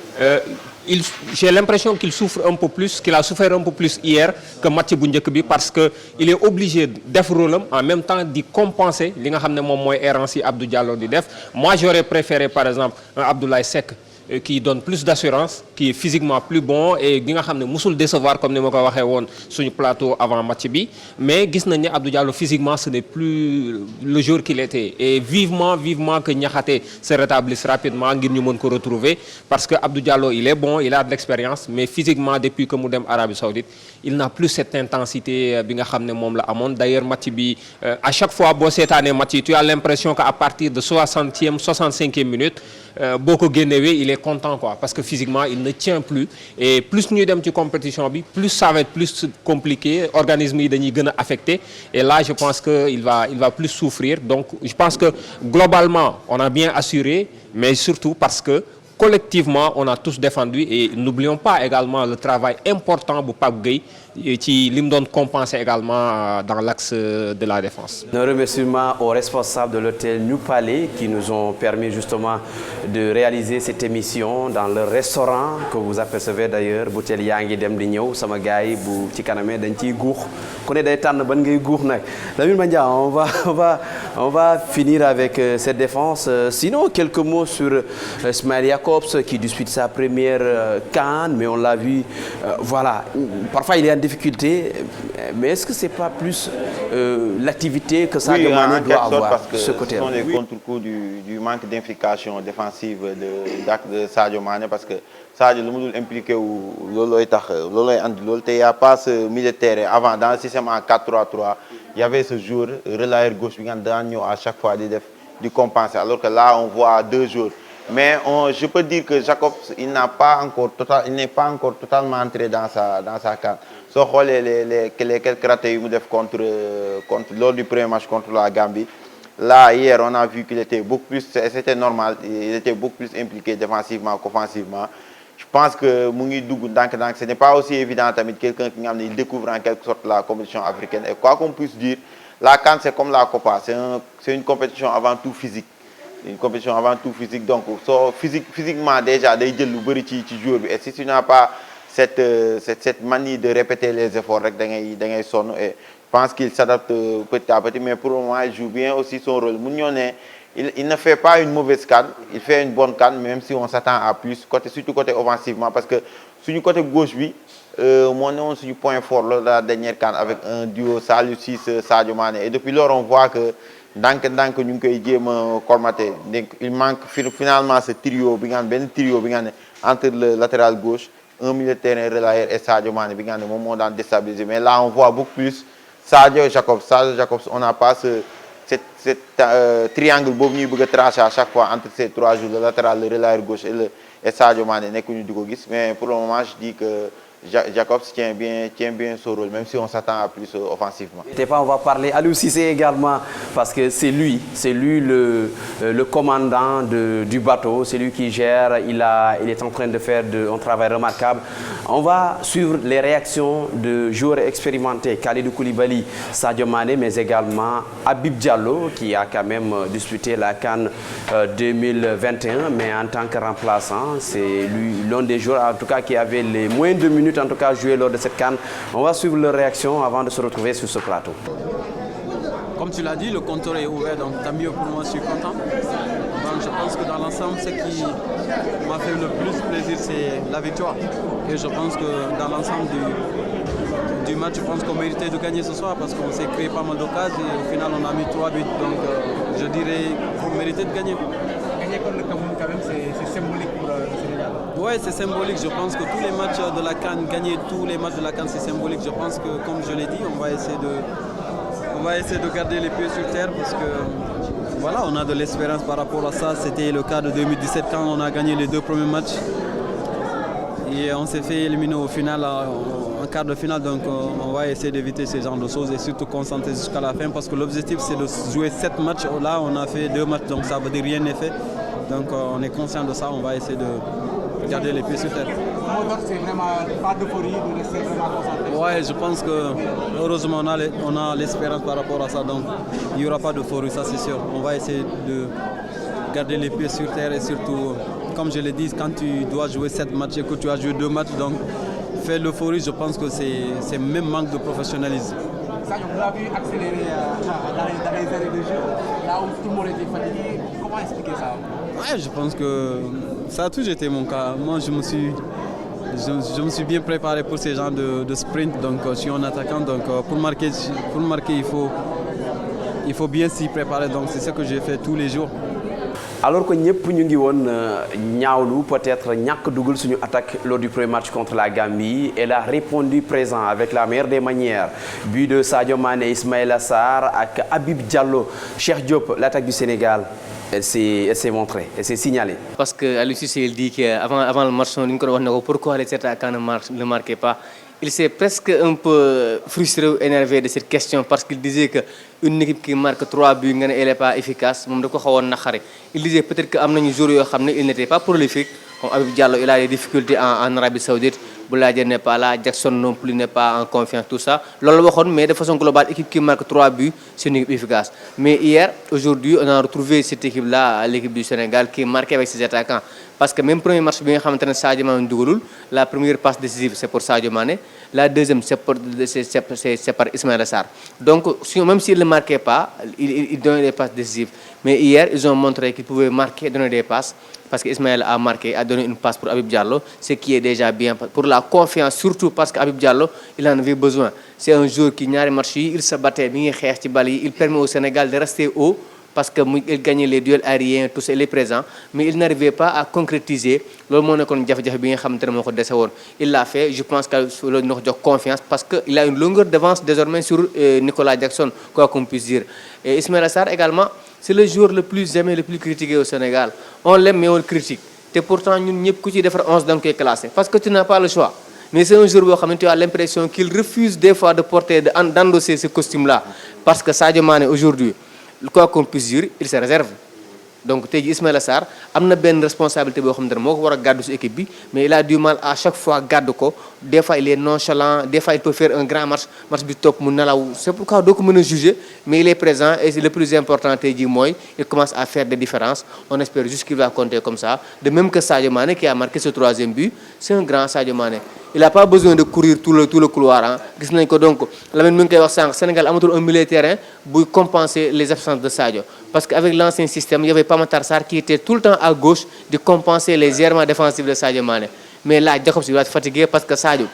j'ai l'impression qu'il souffre un peu plus qu'il a souffert un peu plus hier que match bu njëkk bi parce que il est obligé def rôle am en même temps di compenser li nga xam ne moom mooy errance yi Abdou Diallo di def. Moi j'aurais préféré par exemple un Abdoulaye Seck qui donne plus d'assurance qui est physiquement plus bon et gi nga xam ne musul décevoir comme ni ma ko waxee woon suñu plateau avant match bi mais gis nañ ne Abdou Diallo physiquement ce n'est plus le joueur qu'il était et vivement que Niakhaté se rétablisse rapidement ngir ñu mën ko retrouver parce que Abdou Diallo il est bon il a de l'expérience mais physiquement depuis que mu dem Arabie Saoudite il n'a plus cette intensité bi nga xam ne moom la amoon d'ailleurs match bi à chaque fois boo seetaanee match yi tu as l'impression qu'à partir de 60e 65e minute boo ko génnewee il est content quoi parce que physiquement il ne tient plus et plus ñuy dem ci compétition bi plus ça va être plus compliqué organisme yi dañuy gën a affecté et là je pense que il va plus souffrir donc je pense que globalement on a bien assuré mais surtout parce que collectivement on a tous défendu et n'oublions pas également le travail important bu Pape Gueye ci li mu doon compenser également dans l'axe de la défense. Un remerciement aux responsables de l'hôtel New Palais qui nous ont permis justement de réaliser cette émission dans le restaurant que vous apercevez d'ailleurs butéel yaa ngi dem di ñëw sama gars yi bu ci kanamee dañ ciy guux ku ne day tànn ban ngay guux nag Lamine Mandia on va finir avec cette défense sinon quelques mots sur Ismaël Jakobs qui dispute sa première CAN mais on l'a vu voilà parfois il est en difficulté mais est-ce que c'est pas plus l'activité que Sadio Mané doit avoir parce que ce côté ce sont les contre-coups du manque d'implication défensive de Sadio Mané parce que Sadio lu mu dul impliqué wu loolooy tax loolooy andi loolu te y a pas ce milieu de terrain avant dans le système en 4-3-3 il y avait ce joueur relayeur gauche bi nga daan ñëw à chaque fois di compenser alors que là on voit deux joueurs Mais je peux dire que Jacobs, il n'est pas encore totalement entré dans sa CAN. Soo xoolee les quelques ratés yu mu def lors du premier match contre la Gambie. Là, hier, on a vu qu'il était beaucoup plus, c'était normal, il était beaucoup plus impliqué défensivement qu'offensivement. Je pense que Moungi Dougou, ce n'est pas aussi évident tamit quelqu'un qui découvre en quelque sorte la compétition africaine. Et quoi qu'on puisse dire, la CAN, c'est comme la Copa, c'est une compétition avant tout physique. Une compétition avant tout physique, donc physiquement déjà, il y a des joueurs. Et si tu n'as pas cette manie de répéter les efforts, je pense qu'il s'adapte petit à petit, mais pour le moment, il joue bien aussi son rôle. Il ne fait pas une mauvaise CAN, il fait une bonne CAN, même si on s'attend à plus, surtout côté offensivement, parce que sur le côté gauche, mon point fort lors de la dernière CAN avec un duo Saliou Ciss Sadio Mané. Et depuis lors, on voit que il manque finalement ce trio, entre le latéral gauche, un milieu de terrain relayeur et Sadio Mané, moment déstabilisé. Mais là, on voit beaucoup plus Sadio Jacobs, on n'a pas cet triangle qui tracer à chaque fois entre ces trois joueurs, le latéral, le relayeur gauche et Sadio Mané. Mais pour le moment, je dis que Jacobs tient bien son rôle, même si on s'attend à plus offensivement. On va parler à Aliou Cissé également, parce que c'est lui le commandant du bateau, c'est lui qui gère, il est en train de faire un travail remarquable. On va suivre les réactions de joueurs expérimentés, Kalidou Koulibaly, Sadio Mané, mais également Habib Diallo, qui a quand même disputé la CAN 2021, mais en tant que remplaçant, c'est l'un des joueurs en tout cas qui avait les moins de minutes en tout cas joué lors de cette CAN. On va suivre leurs réactions avant de se retrouver sur ce plateau. Comme tu l'as dit, le compteur est ouvert, donc tant mieux pour moi, je suis content. Donc je pense que dans l'ensemble, ce qui m'a fait le plus plaisir, c'est la victoire. Et je pense que dans l'ensemble du match, je pense qu'on méritait de gagner ce soir parce qu'on s'est créé pas mal d'occasions et au final on a mis 3 buts. Donc je dirais qu'on méritait de gagner. Gagner contre le Cameroun, quand même, c'est symbolique pour le Sénégal. Oui, c'est symbolique. Je pense que tous les matchs de la CAN, gagner tous les matchs de la CAN, c'est symbolique. Je pense que, comme je l'ai dit, on va essayer de garder les pieds sur terre parce que voilà, on a de l'espérance par rapport à ça. C'était le cas de 2017 quand on a gagné les 2 premiers matchs. Et on s'est fait éliminer au final, en quart de finale. Donc on va essayer d'éviter ce genre de choses et surtout concentrer jusqu'à la fin parce que l'objectif c'est de jouer 7 matchs. Là, on a fait 2 matchs, donc ça veut dire rien n'est fait. Donc on est conscient de ça, on va essayer de garder les pieds sur terre. C'est vraiment pas d'euphorie, de rester vraiment concentré. Ouais, je pense que heureusement on a l'espérance par rapport à ça, donc il n'y aura pas d'euphorie, ça c'est sûr. On va essayer de garder les pieds sur terre et surtout, comme je l'ai dit, quand tu dois jouer 7 matchs et que tu as joué 2 matchs, donc faire l'euphorie, je pense que c'est même manque de professionnalisme. Ça, on l'a vu accélérer dans les arrêts de jeu, là où tout le monde était fatigué. Comment expliquer ça? Ouais, je pense que ça a toujours été mon cas. Moi, je me suis bien préparé pour ces genres de sprint. Donc, je suis un attaquant. Donc, pour marquer, il faut bien s'y préparer. Donc, c'est ce que j'ai fait tous les jours. Alors que ñëpp ñu ngi woon ñaawlu peut-être ñàkk dugal suñu attaque lors du premier match contre la Gambie, elle a répondu présent avec la meilleure des manières. But de Sadio Mané, Ismaïla Sarr ak Habib Diallo. Cheikh Diop, l'attaque du Sénégal, elle s'est montrée, elle s'est signalée. Parce que Aliou Cissé il dit qu'avant le match, pourquoi les attaquants ne marquaient pas. Il s'est presque un peu frustré ou énervé de cette question parce qu'il disait qu'une équipe qui marque 3 buts, elle n'est pas efficace. Il disait peut-être qu'il y a des joueurs qui n'étaient pas prolifiques. Comme Habib Diallo, il a des difficultés en Arabie Saoudite. Boulaye n'est pas là, Jackson non plus n'est pas en confiance, tout ça. Mais de façon globale, l'équipe qui marque 3 buts, c'est une équipe efficace. Mais hier, aujourd'hui, on a retrouvé cette équipe-là, l'équipe du Sénégal, qui est marquée avec ses attaquants. Parce que même le premier match, Sadio Mané, la première passe décisive, c'est pour Sadio Mané. La deuxième, c'est par Ismaïla Sarr. Donc, même s'ils ne marquaient pas, ils donnaient des passes décisives. Mais hier, ils ont montré qu'ils pouvaient marquer, donner des passes. Parce qu'Ismaël a marqué, a donné une passe pour Habib Diallo, ce qui est déjà bien pour la confiance, surtout parce qu'Habib Diallo, il en avait besoin. C'est un joueur qui n'a pas marché, il se battait, il permet au Sénégal de rester haut, parce qu'il gagnait les duels aériens, tout ça, il est présent, mais il n'arrivait pas à concrétiser. Il l'a fait, je pense qu'il a confiance, parce qu'il a une longueur d'avance désormais sur Nicolas Jackson, quoi qu'on puisse dire. Et Ismaïla Sarr également, c'est le joueur le plus aimé, le plus critiqué au Sénégal. On l'aime mais on le critique. Et pourtant, nous ñëpp ku ci defar 11 da nga koy classé parce que tu n'as pas le choix. Mais c'est un joueur boo xam ne tu as l'impression qu'il refuse des fois de porter, d'endosser ce costume-là. Parce que Sadio Mané aujourd'hui, quoi qu'on puisse dire, il se réserve. Donc tey jii Ismaïla Sarr am na benn responsabilité boo xam ne moo ko war a gàddu ci équipe bi mais il a du mal à chaque fois gàddu ko des fois il est nonchalant des fois il peut faire un grand match bi topp mu nelaw c'est pourquoi doo ko mën a juger mais il est présent et c'est le plus important tey jii mooy il commence à faire des différences on espère juste qu'il va compter comme ça de même que Sadio Mané qui a marqué ce 3e but c'est un grand Sadio Mané il a pas besoin de courir tout le couloir ah gis nañ ko donc Lamine mi ngi koy wax sànq Sénégal amatul un milieu de terrain buy compenser les absences de Sadio parce que avec l'ancien système il y avait Pape Matar Sarr qui était tout le temps à gauche de compenser les errements défensifs de Sadio Mané mais là Jacobs il va être fatigué parce que Sadio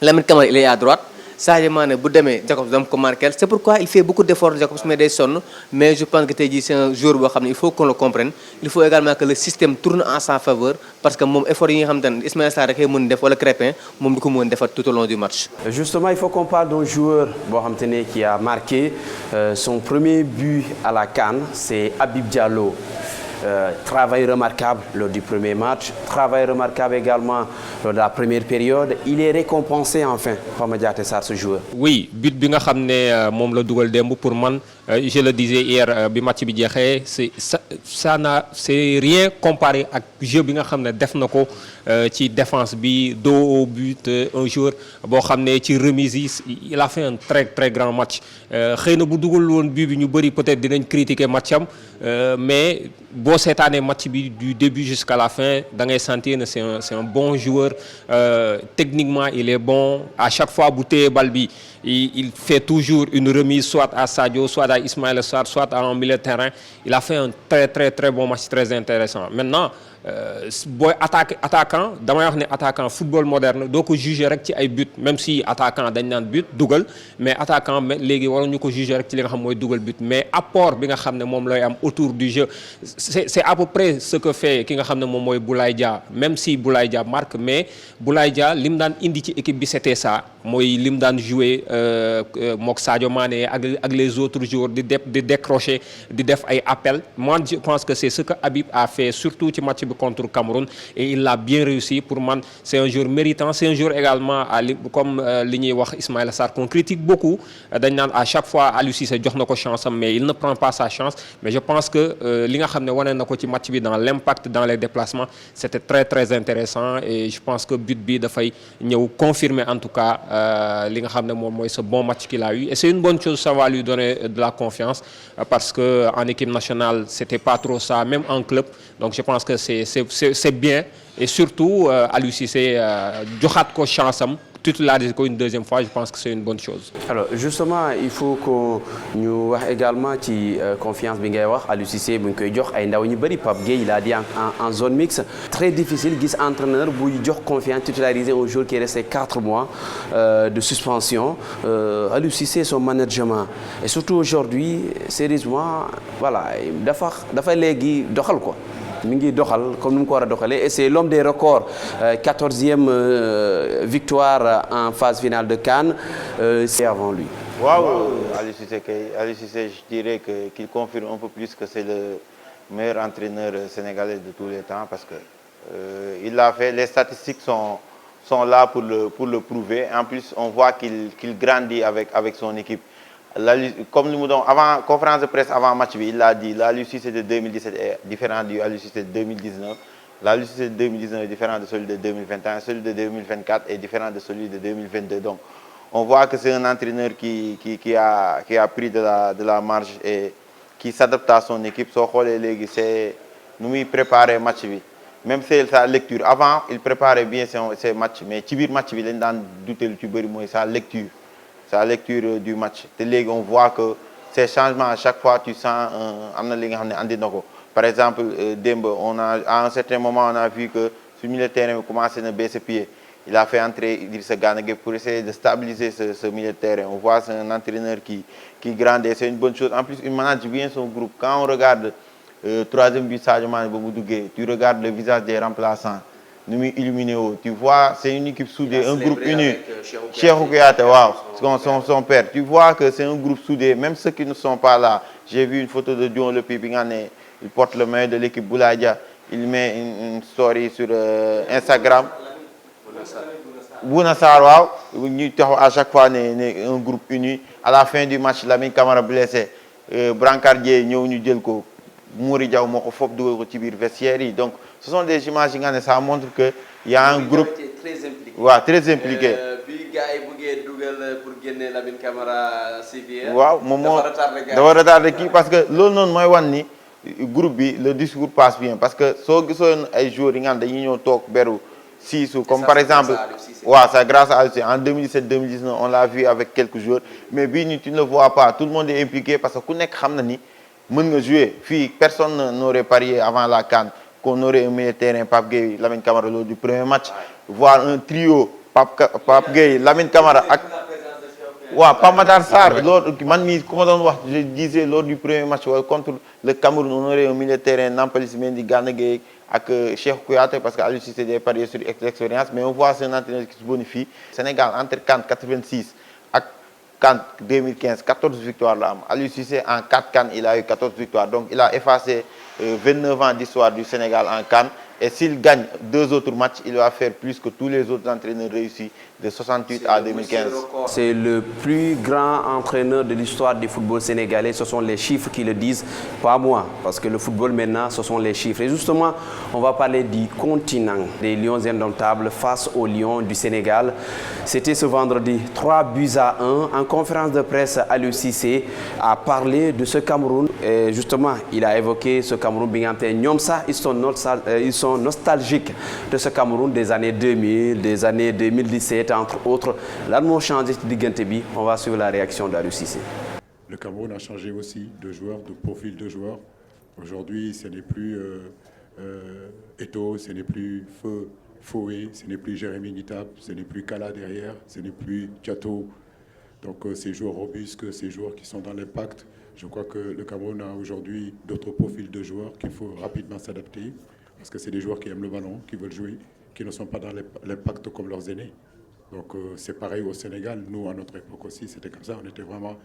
Lamine Camara il est à droite Sadio Mané bu demee Jacobs dama ko marqué c'est pourquoi il fait beaucoup d'efforts Jacobs mais day sonn mais je pense que tey jii c'est un joueur boo xam ne il faut qu'on le comprenne il faut également que le système tourne en sa faveur parce que moom effort yi nga xamante ne Ismaïla Sarr rek mën def wala Crépin moom du ko mën defar tout au long du match. Justement, il faut qu'on parle d'un joueur boo xamante ne qui a marqué son premier but à la CAN, c'est Habib Diallo. Travail remarquable lors du premier match, travail remarquable également lors de la première période. Il est récompensé enfin, Fama Diaté Sarr, ce joueur. Oui, but bi nga xam ne moom la dugal démb pour man je le disais hier bi match bi jeexee c'est rien comparé ak jeu bi nga xam ne def na ko ci défense bi dos au but un joueur boo xam ne ci remise yi il a fait un très très grand match xëy na bu dugal woon but bi ñu bëri peut-être dinañ critiquer match am mais boo seetaanee match bi du début jusqu'à la fin da ngay sentir ne c'est un bon joueur techniquement il est bon à chaque fois bu téye bal bi il fait toujours une remise soit à Sadio soit à Ismaïla Sarr soit à un milieu de terrain il a fait un très très très bon match très intéressant maintenant booy attaquant damay wax ne attaquant football moderne doo ko juger rek ci ay but même si attaquant dañ naan but dugal mais attaquant léegi waruñu ko juger rek ci li nga xam mooy dugal but mais apport bi nga xam ne moom lay am autour du jeu c'est à peu près ce que fait ki nga xam ne moom mooy Boulaye Dia même si Boulaye Dia marque mais Boulaye Dia lim daan indi ci équipe bi c'était ça mooy lim daan jouer mook Sadio Mané ak les autres joueurs di décrocher di def ay appels moi je pense que c'est ce que Habib a fait surtout ci match bi contre Cameroun et il l'a bien réussi pour man c'est un joueur méritant c'est un joueur également comme li ñuy wax Ismaïla Sarr qu'on critique beaucoup dañ naan à chaque fois Aliou Cissé jox na ko chance am mais il ne prend pas sa chance mais je pense que li nga xam ne wane na ko ci match bi dans l'impact dans les déplacements c'était très très intéressant et je pense que but bi dafay ñëw confirmer en tout cas li nga xam ne moom mooy ce bon match qu'il a eu et c'est une bonne chose ça va lui donner de la confiance parce que en équipe nationale c'était pas trop ça même en club donc je pense que c'est bien et surtout Aliou Cissé joxaat ko chance am titulariser ko une deuxième fois je pense que c'est une bonne chose. Alors justement il faut que ñu wax également ci confiance bi ngay wax Aliou Cissé bu ñu koy jox ay ndaw ñu bëri Pape Gueye il a dit en zone mixte très difficile gis entraîneur buy jox confiance titulariser un joueur qui est resté 4 mois de suspension Aliou Cissé son management et surtout aujourd'hui sérieusement voilà dafa léegi doxal ko. mi ngi doxal comme ni mu ko war a doxalee et c'est l'homme des records 14e victoire en phase finale de CAN c'est avant lui. Waaw Aliou Cissé je dirais qu'il confirme un peu plus que c'est le meilleur entraîneur sénégalais de tous les temps parce que il l'a fait les statistiques sont là pour le prouver en plus on voit qu'il grandit avec son équipe. Comme nous disons avant conférence de presse avant match bi il l'a dit l'Aliou Cissé de 2017 est différent du Aliou Cissé de 2019 l'Aliou Cissé de 2019 est différent de celui de 2021 celui de 2024 est différent de celui de 2022 donc on voit que c'est un entraîneur qui a pris de la marge et qui s'adapte à son équipe soo xoolee léegi c'est nu muy préparer match bi même c'est sa lecture avant il préparait bien ses matchs mais ci biir match bi lañ daan douter lu ci bëri mooy sa lecture du match te léegi on voit que ces changements à chaque fois tu sens am na li nga xam ne andi na ko par exemple démb à un certain moment on a vu que sur milieu de terrain bi commencé na baisser pied il a fait entrer Idrissa Gana Gueye pour essayer de stabiliser ce milieu de terrain on voit c'est un entraîneur qui grandit c'est une bonne chose en plus il manage bien son groupe quand on regarde troisième but Sadio Mané ba mu duggee tu regardes le visage des remplaçants nous illuminé. Tu vois, c'est une équipe soudée, un groupe uni. Cheikhou Kouyaté, wow, son père. Tu vois que c'est un groupe soudé, même ceux qui ne sont pas là. J'ai vu une photo de Dion Lepi Bingane, il porte le maillot de l'équipe Bouladia. Il met une story sur Instagram. Bounassar, wow, à chaque fois un groupe uni. À la fin du match, Lamine Camara blessé, Brancardier, nous Djelko, Mouri Diaw, Moko Fop, vestiaire. Donc, ce sont des images qui ça montre qu'il y a un groupe très impliqué. Ouais, très impliqué. Pour gagner Lamine Camara CVR. Waaw, dafa retardé qui parce que loolu non moy wan ni groupe bi le discours passe bien parce que so gisoon ay joueurs yi nga xam dañuy ñëw toog beru siisu comme par exemple waaw c'est grâce à Aliou en 2017-2019 on l'a vu avec quelques joueurs mais bii ni tu ne le vois pas tout le monde est impliqué parce que ku nekk xam na ni mën nga jouer fii personne n'aurait parié avant la CAN qu'on aurait un milieu de terrain Pape Gueye Lamine Camara lors du premier match voir un trio Pape Gueye Lamine Camara ak Pape Matar Sarr je disais lors du premier match contre le Cameroun on aurait un milieu de terrain Nampalys Mendy Gana Gueye avec Cheikhou Kouyaté parce qu'Aliou Cissé des parié sur l'expérience mais on voit c'est un entraîneur qui se bonifie. Sénégal entre CAN 86 et CAN 2015 14 victoires là. Aliou Cissé en 4 CAN il a eu 14 victoires donc il a effacé 29 ans d'histoire du Sénégal en CAN. Et s'il gagne 2 autres matchs, il va faire plus que tous les autres entraîneurs réussis de 68 à 2015. C'est le plus grand entraîneur de l'histoire du football sénégalais. Ce sont les chiffres qui le disent, pas moi. Parce que le football maintenant, ce sont les chiffres. Et justement, on va parler du continent des Lions indomptables face aux Lions du Sénégal. C'était ce vendredi 3-1. En conférence de presse, Aliou Cissé a parlé de ce Cameroun. Et justement, il a évoqué ce Cameroun. Ils sont nostalgiques de ce Cameroun des années 2000, des années 2017, entre autres. Là, nous changé de on va suivre la réaction d'Aliou Cissé. Le Cameroun a changé aussi de joueurs, de profil de joueurs. Aujourd'hui, ce n'est plus Eto'o, ce n'est plus Foué, ce n'est plus Jérémy Nitab, ce n'est plus Kala derrière, ce n'est plus Tchato. Donc ces joueurs robustes, ces joueurs qui sont dans l'impact, je crois que le Cameroun a aujourd'hui d'autres profils de joueurs qu'il faut rapidement s'adapter. Parce que c'est des joueurs qui aiment le ballon, qui veulent jouer, qui ne sont pas dans l'impact comme leurs aînés. Donc c'est pareil au Sénégal. Nous, à notre époque aussi, c'était comme ça. On était vraiment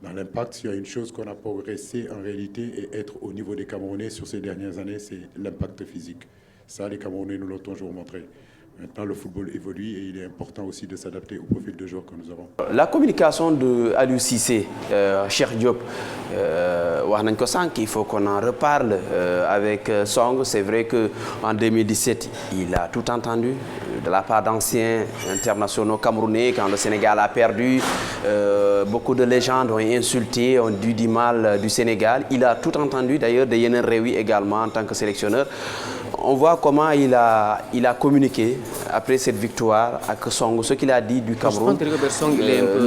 dans l'impact. S'il y a une chose qu'on a progressé en réalité et être au niveau des Camerounais sur ces dernières années, c'est l'impact physique. Ça, les Camerounais nous l'ont toujours montré. Maintenant, le football évolue et il est important aussi de s'adapter au profil de joueurs que nous avons. La communication de Aliou Cissé, Cheikh Diop, il faut qu'on en reparle avec Song. C'est vrai qu'en 2017, il a tout entendu de la part d'anciens internationaux camerounais quand le Sénégal a perdu. Beaucoup de légendes ont insulté, ont dit du mal du Sénégal. Il a tout entendu d'ailleurs de Yener Rewi également en tant que sélectionneur. On voit comment il a communiqué après cette victoire avec Song, ce qu'il a dit du Cameroun. Je pense que Robert Song il est un peu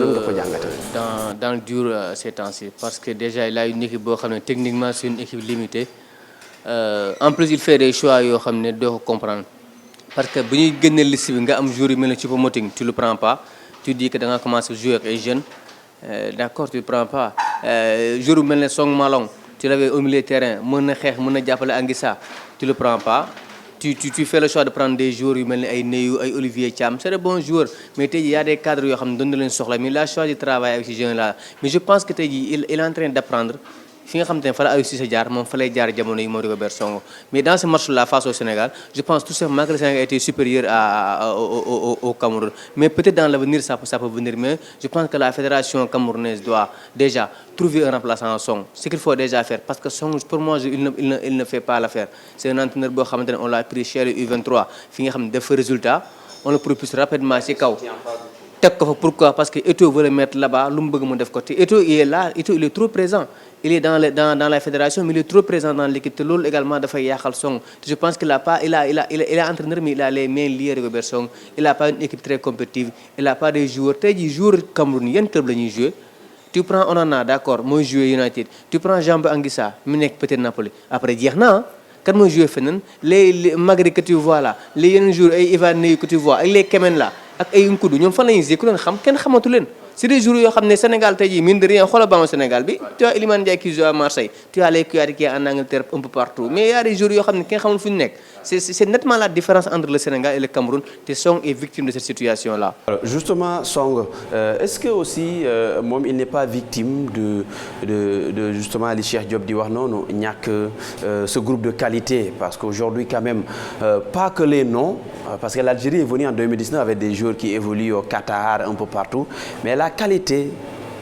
dans le dur ces temps-ci parce que déjà il a une équipe techniquement c'est une équipe limitée. En plus il fait des choix que je dois comprendre. Parce que si tu gagnes liste, tu as un joueur qui est Choupo-Moting, tu ne le prends pas. Tu dis que tu as commencé à jouer avec les jeunes. D'accord, tu ne le prends pas. Joueur qui est Song Malong, tu l'avais au milieu de terrain, tu ne le prends pas. Tu fais le choix de prendre des joueurs comme Olivier Thiam. C'est des bons joueurs, mais il y a des cadres qui ont donné le mais il a choisi de travailler avec ces jeunes-là. Mais je pense qu'il est en train d'apprendre. Mais dans ce match-là face au Sénégal, je pense tout simplement que le Sénégal a été supérieur au Cameroun. Mais peut-être dans l'avenir, ça peut venir. Mais je pense que la fédération camerounaise doit déjà trouver un remplaçant à Song. Ce qu'il faut déjà faire. Parce que Song, pour moi, il ne fait pas l'affaire. C'est un entraîneur, on l'a pris chez le U23. Il a fait résultat. On le propulse rapidement chez Kao. Pourquoi? Parce que Eto'o veut le mettre là-bas. Eto'o il est là. Eto'o il est trop présent. Il est dans la fédération, mais il est trop présent dans l'équipe. L'autre également de Yakal Song. Je pense qu'il est entraîneur, mais il a les mains liées avec Song. Il n'a pas une équipe très compétitive. Il n'a pas des joueurs. Tu as des joueurs camerounais qui peuvent jouer. Tu prends Onana, d'accord, moi je joue United. Tu prends Jambe Anguissa, Minek peut-être Napoli. Après dire non, quand moi je joue Fenen, les Maghreb que tu vois là, les jeunes joueurs, Ivan Ney que tu vois, les Kemen là, et un coup de nous, fan les écoles, ken xamatu len c'est des joueurs yoo xam ne Sénégal tey jii mine de rien xoolal banc Sénégal bi tu as Iliman Ndiaye qui joue à Marseille tu as les Kouyaté qui est en Angleterre un peu partout mais il y a des joueurs yoo xam ne ki nga xamul fu ñu nekk c'est nettement la différence entre le Sénégal et le Cameroun te Song est victime de cette situation là. Alors justement Song est-ce que aussi moom il n'est pas victime de justement li Cheikh Diop di wax noonu ñàkk ce groupe de qualité parce qu'aujourd'hui quand même pas que les noms parce que l'Algérie est venue en 2019 avec des joueurs qui évoluent au Qatar un peu partout mais la qualité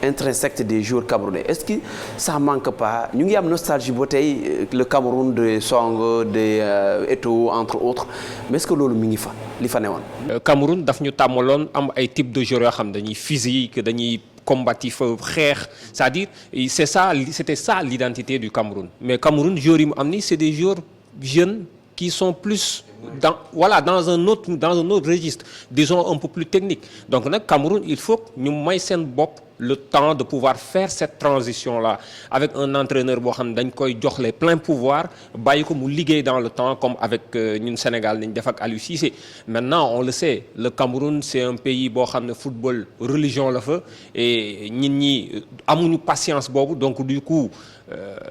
intrinsèque des joueurs camerounais est-ce que ça manque pas ñu ngi am nostalgie ba tey le Cameroun de Song de Eto'o entre autres mais est-ce que loolu mi ngi fa li fa newoon. Cameroun daf ñu tàmmaloon am ay type de joueurs yoo xam dañuy physique dañuy combatif xeex c'est-à-dire c'était ça l'identité du Cameroun mais Cameroun joueurs yi mu am ni c'est des joueurs jeunes qui sont plus dans un autre registre disons un peu plus technique donc nag Cameroun il faut ñu may seen bopp le temps de pouvoir faire cette transition-là avec un entraîneur boo xam ne dañ koy jox les pleins pouvoirs bàyyi ko mu liggéey dans le temps comme avec ñun Sénégal nañ def ak Aliou Cissé maintenant on le sait le Cameroun c'est un pays boo xam ne football religion la fa et nit ñi amuñu patience boobu donc du coup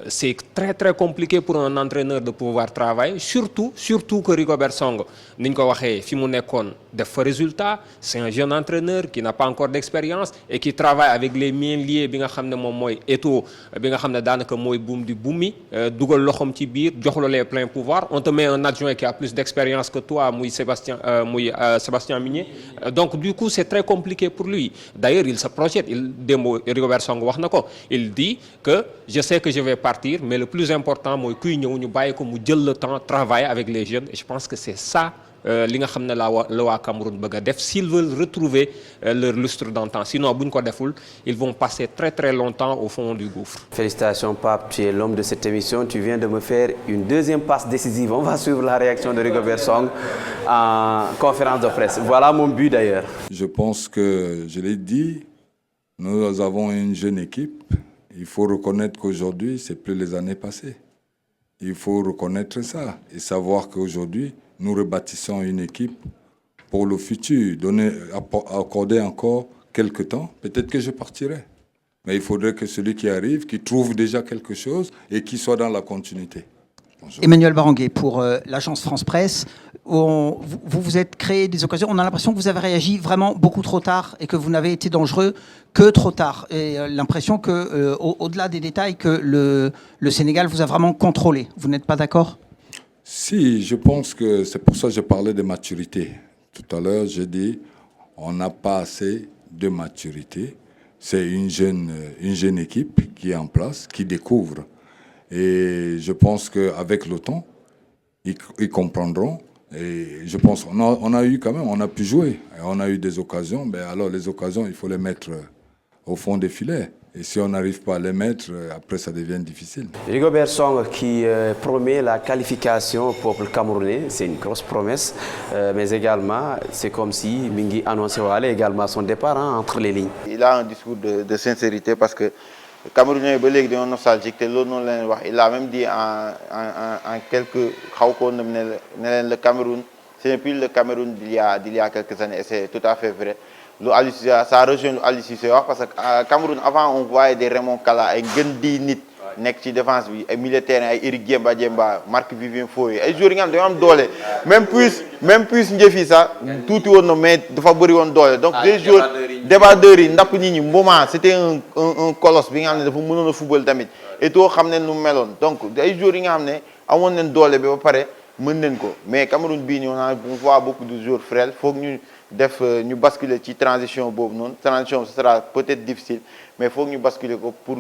c'est très très compliqué pour un entraîneur de pouvoir travailler surtout que Rigobert Song ni ñu ko waxee fi mu nekkoon def fa résultat c'est un jeune entraîneur qui n'a pas encore d'expérience et qui travaille avec les miens liés bi nga xam ne moom mooy Eto'o bi nga xam ne daanaka mooy buum di buumi dugal loxoom ci biir jox la les pleins pouvoirs on te met un adjoint qui a plus d'expérience que toi muy Sébastien Migné donc du coup c'est très compliqué pour lui d'ailleurs il se projette démb Rigobert Song wax na ko il dit que je sais que je vais partir mais le plus important mooy kuy ñëw ñu bàyyi ko mu jël le temps travailler avec les jeunes et je pense que c'est ça li nga xam ne la waa Cameroun bëgg a def s'ils veulent retrouver leur lustre d'antan sinon bu ñu ko deful ils vont passer très très longtemps au fond du gouffre. Félicitations Pape, tu es l'homme de cette émission, tu viens de me faire une deuxième passe décisive. On va suivre la réaction de Rigobert Song en conférence de presse. Voilà mon but d'ailleurs. Je pense que je l'ai dit, nous avons une jeune équipe. Il faut reconnaître qu'aujourd'hui, c'est plus les années passées. Il faut reconnaître ça et savoir qu'aujourd'hui, nous rebâtissons une équipe pour le futur, accorder encore quelques temps. Peut-être que je partirai. Mais il faudrait que celui qui arrive, qui trouve déjà quelque chose et qui soit dans la continuité. Bonjour. Emmanuel Baranguet pour l'agence France Presse. Vous vous êtes créé des occasions. On a l'impression que vous avez réagi vraiment beaucoup trop tard et que vous n'avez été dangereux que trop tard. Et l'impression que, au-delà des détails, que le Sénégal vous a vraiment contrôlé. Vous n'êtes pas d'accord ? Si, je pense que c'est pour ça que je parlais de maturité. Tout à l'heure, j'ai dit on n'a pas assez de maturité. C'est une jeune équipe qui est en place, qui découvre. Et je pense qu'avec le temps, ils comprendront. Et je pense qu'on a eu quand même, on a pu jouer. Et on a eu des occasions. Mais alors les occasions, il faut les mettre au fond des filets. Et si on n'arrive pas à les mettre, après ça devient difficile. Rigobert Song qui promet la qualification au peuple camerounais, c'est une grosse promesse. Mais également, c'est comme si Mingi annonçait également son départ entre les lignes. Il a un discours de sincérité parce que le Camerounais ba léegi dañoo nostalgique te loolu noonu la leen wax il a même dit en quelques xaw ko ne leen le Cameroun ce n'est plus le Cameroun d'il y a quelques années et c'est tout à fait vrai. Lu Aliou Cissé ça rejoint lu Aliou Cissé wax parce que Cameroun avant on voyait des Raymond Kala ay gën di nit nekk ci défense bi ay militaires ay Eric Djemba Marc-Vivien Foé ay joueurs yi nga xam dañoo am doole même plus njëf yi sax tuuti woon na mais dafa bëri woon doole donc des joueurs débardeurs yi ndapp nit ñi moment c'était un colosse bi nga xam ne dafa mënoon a football tamit et too xam ne nu meloon donc ay joueurs yi nga xam ne amoon nañ doole bi ba pare mën nañ ko mais Cameroun bii nii on voit beaucoup de joueurs frêles foog ñu basculer ci transition boobu noonu transition ce sera peut-être difficile mais foog ñu basculer ko pour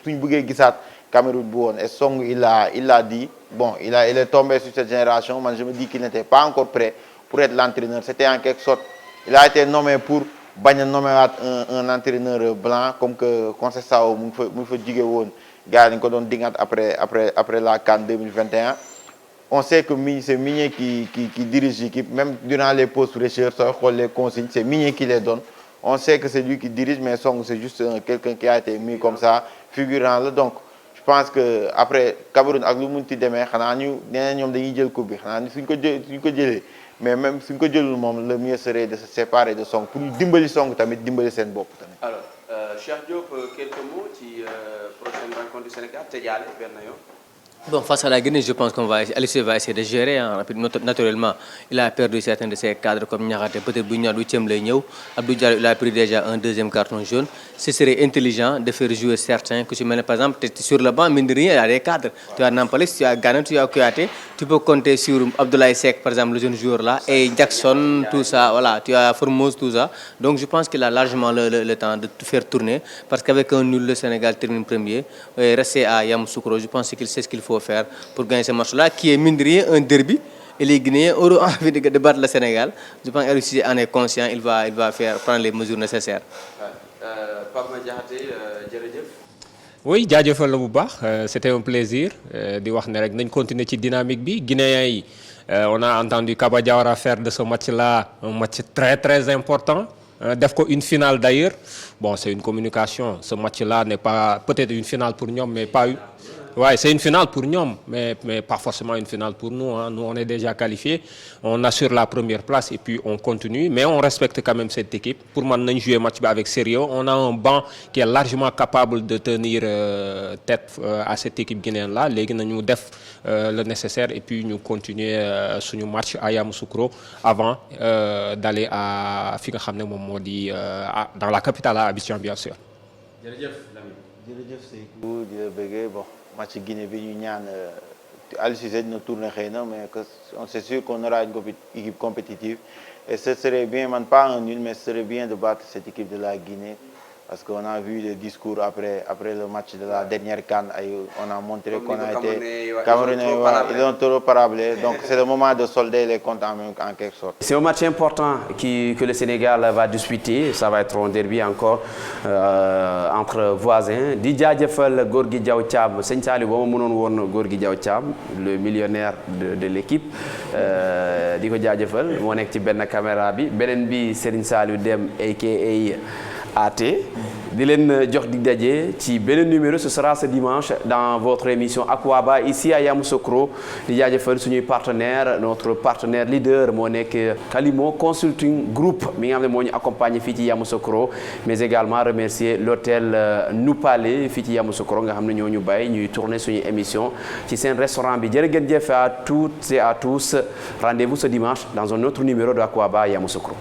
suñ bëggee gisaat Cameroun bu woon et Song il a dit bon il est tombé sur cette génération man je me dis qu'il n'était pas encore prêt pour être l'entraîneur c'était en quelque sorte il a été nommé pour bañ a nommé waat un entraîneur blanc comme que Conceição mu ngi fa jige woon gars yi dañu ko doon dingat après la CAN 2021. On sait que c'est Migné qui dirige l'équipe, même durant les pauses fraîcheurs, les consignes, c'est Migné qui les donne. On sait que c'est lui qui dirige, mais Song, c'est juste quelqu'un qui a été mis comme ça, figurant là. Donc, je pense que après Cameroun ak lu munti demee xanaa ñu nee ñoom dañuy jël coupe bi xanaa suñ ko jëlee mais même suñ ko jëlul moom le mieux serait de se séparer de Song pour ñu dimbali Song tamit dimbali seen bopp tamit. Cheikh Diop quelques mots ci prochaine rencontre du Sénégal tëjaale benn yoon. Bon, face à la Guinée, je pense qu'on va essayer de gérer. Naturellement, il a perdu certains de ses cadres comme Niakhaté. Peut-être que huitième lay ñëw. Abdou Diallo, il a pris déjà un deuxième carton jaune. Ce serait intelligent de faire jouer certains. Que tu mets, par exemple, sur le banc, mine de rien, il y a des cadres. Tu as Nampalys, tu as Gana, tu as Kouyaté. Tu peux compter sur Abdoulaye Seck, par exemple, le jeune joueur là, et Jackson, tout ça. Voilà, tu as Formose, tout ça. Donc je pense qu'il a largement le temps de tout faire tourner. Parce qu'avec un nul, le Sénégal termine premier. Et rester à Yamoussoukro, je pense qu'il sait ce qu'il faut faire pour gagner ce match-là, qui est mine de rien un derby. Et les Guinéens auront envie de battre le Sénégal. Je pense qu'Aliou Cissé en est conscient, il va prendre les mesures nécessaires. Pape Madiakhaté, jërëjëf. Oui, jaajëfal la bu baax, c'était un plaisir di wax ne rek nañ continuer ci dynamique bi. Guinéens yi on a entendu Kaba Diawara faire de ce match-là un match très très important. Def ko une finale d'ailleurs. Bon, c'est une communication. Ce match-là n'est pas peut-être une finale pour ñoom, mais pas une. Ouais, c'est une finale pour ñoom, mais pas forcément une finale pour nous. Hein. Nous, on est déjà qualifiés. On assure la première place et puis on continue. Mais on respecte quand même cette équipe. Pour moi, on joue un match avec sérieux. On a un banc qui est largement capable de tenir tête à cette équipe guinéenne-là. Léegi nañu def le nécessaire et puis ñu continuer suñu match à Yamoussoukro avant d'aller à fi nga xam ne moom moo di dans la capitale à Abidjan, bien sûr. Jërëjëf Lamine. Jërëjëf Seydou di la bëggee bon match Guinée bi ñu ñaan Aliou Cissé dina tourner xëy na mais que c'est sûr qu'on aura une équipe compétitive et ce serait bien man pas un nul mais ce serait bien de battre cette équipe de la Guinée parce qu'on a vu les discours après le match de la dernière CAN on a montré qu'on a été Camerounais ils ont trop parabolé donc c'est le moment de solder les comptes en quelque sorte. C'est un match important que le Sénégal va disputer, ça va être un derby encore entre voisins. Di jaajëfal Gorgui Diaw Thiam Sëñ Saliou ba ma mënoon woon Gorgui Diaw Thiam le millionnaire de l'équipe di ko jaajëfal moo nekk ci benn caméra bi beneen bi Serigne Saliou Deme aka AT di leen jox dig daje ci beneen numéro ce sera ce dimanche dans votre émission Akwaba ici à Yamoussoukro di jaajëfal suñuy partenaire notre partenaire leader moo nekk Kalimo Consulting Group mi nga xam ne moo ñu accompagné fii ci Yamoussoukro mais également remercier l'hôtel Noupalé fii ci Yamoussoukro nga xam ne ñoo ñu bàyyi ñuy tourner suñu émission ci seen restaurant bi jërë ngeen jëf à toutes et à tous rendez-vous ce dimanche dans un autre numéro de Akwaba à Yamoussoukro.